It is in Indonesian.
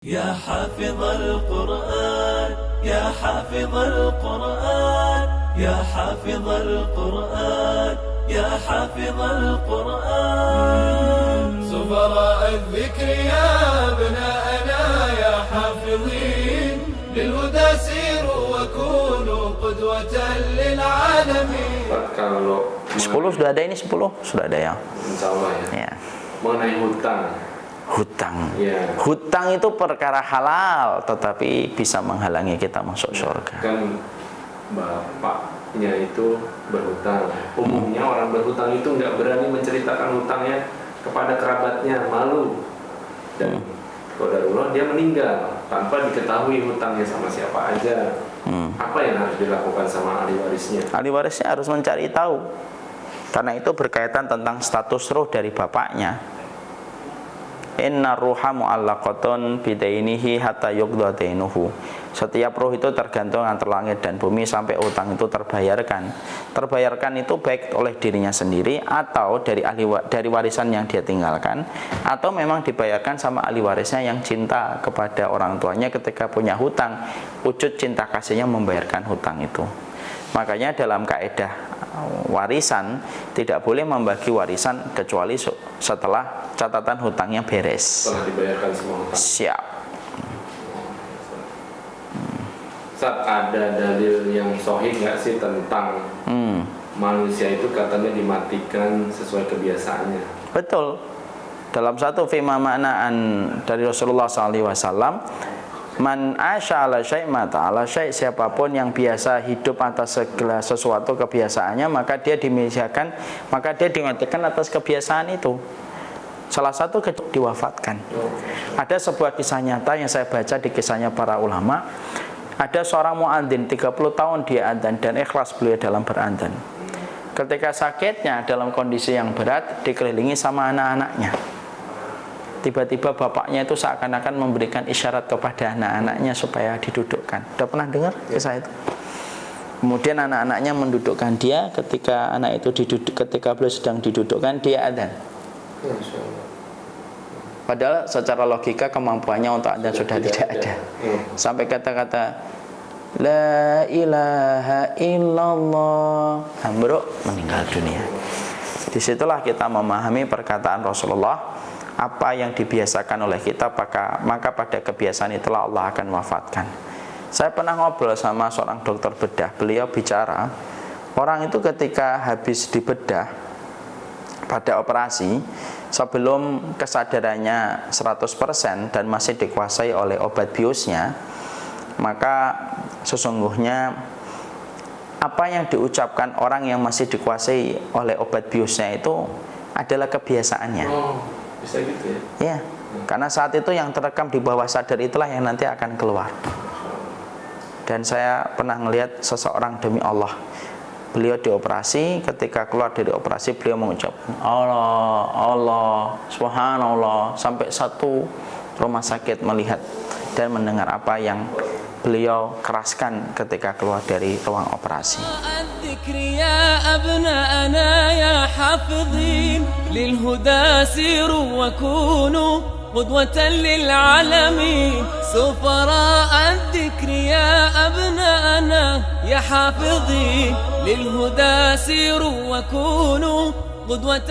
يا حافظ القرآن يا حافظ القرآن يا حافظ القرآن يا حافظ القرآن سفراء الذكر يا أبناءنا يا حافظين للهدى سيروا وكونوا قدوة للعالمين. Kalau 10 sudah ada, ini 10 sudah ada ya. Insya Allah ya. Mengenai hutang. Ya. Hutang itu perkara halal, tetapi bisa menghalangi kita masuk surga. Kan bapaknya itu berhutang. Umumnya orang berhutang itu nggak berani menceritakan hutangnya kepada kerabatnya, malu. Dan qadarullah dia meninggal tanpa diketahui hutangnya sama siapa aja. Apa yang harus dilakukan sama ahli warisnya? Ahli warisnya harus mencari tahu, karena itu berkaitan tentang status ruh dari bapaknya. Inna ruha mu'allaqatun bidainihi hatta yuqda dainuhu. Setiap ruh itu tergantung antara langit dan bumi sampai utang itu terbayarkan. Terbayarkan itu baik oleh dirinya sendiri atau dari warisan yang dia tinggalkan, atau memang dibayarkan sama ahli warisnya yang cinta kepada orang tuanya ketika punya hutang. Wujud cinta kasihnya membayarkan hutang itu. Makanya dalam kaidah warisan tidak boleh membagi warisan kecuali setelah catatan hutangnya beres. Setelah dibayarkan semua hutang. Siap. Saat ada dalil yang sahih nggak sih tentang manusia itu katanya dimatikan sesuai kebiasaannya? Betul. Dalam satu fima maknaan dari Rasulullah SAW, man asya ala syai' mata ala syai', siapapun yang biasa hidup atas segala sesuatu kebiasaannya, maka dia dimatikan, maka dia dimatikan atas kebiasaan itu. Salah satu diwafatkan. Ada sebuah kisah nyata yang saya baca di kisahnya para ulama. Ada seorang muadzin 30 tahun dia adzan dan ikhlas beliau dalam beradzan. Ketika sakitnya dalam kondisi yang berat, dikelilingi sama anak-anaknya. Tiba-tiba bapaknya itu seakan-akan memberikan isyarat kepada anak-anaknya supaya didudukkan. Sudah pernah dengar kisah itu? Kemudian anak-anaknya mendudukkan dia. Ketika anak itu ketika beliau sedang didudukkan, dia adzan. Padahal secara logika kemampuannya untuk adzan sudah tidak ada. Sampai kata-kata la ilaha illallah, ambruk meninggal dunia. Disitulah kita memahami perkataan Rasulullah, apa yang dibiasakan oleh kita maka pada kebiasaan itulah Allah akan wafatkan. Saya pernah ngobrol sama seorang dokter bedah. Beliau bicara, orang itu ketika habis dibedah pada operasi, sebelum kesadarannya 100% dan masih dikuasai oleh obat biusnya, maka sesungguhnya apa yang diucapkan orang yang masih dikuasai oleh obat biusnya itu adalah kebiasaannya. Bisa gitu ya? Ya, karena saat itu yang terekam di bawah sadar itulah yang nanti akan keluar. Dan saya pernah melihat seseorang, demi Allah, beliau dioperasi, ketika keluar dari operasi beliau mengucap Allah, Allah, Subhanallah, sampai satu rumah sakit melihat dan mendengar apa yang beliau keraskan ketika keluar dari ruang operasi. يا أبناءنا يا حافظين للهدى سيروا وكونوا قدوة للعالمين. سفراء الذكر يا أبناءنا يا حافظين للهدى سيروا وكونوا قدوة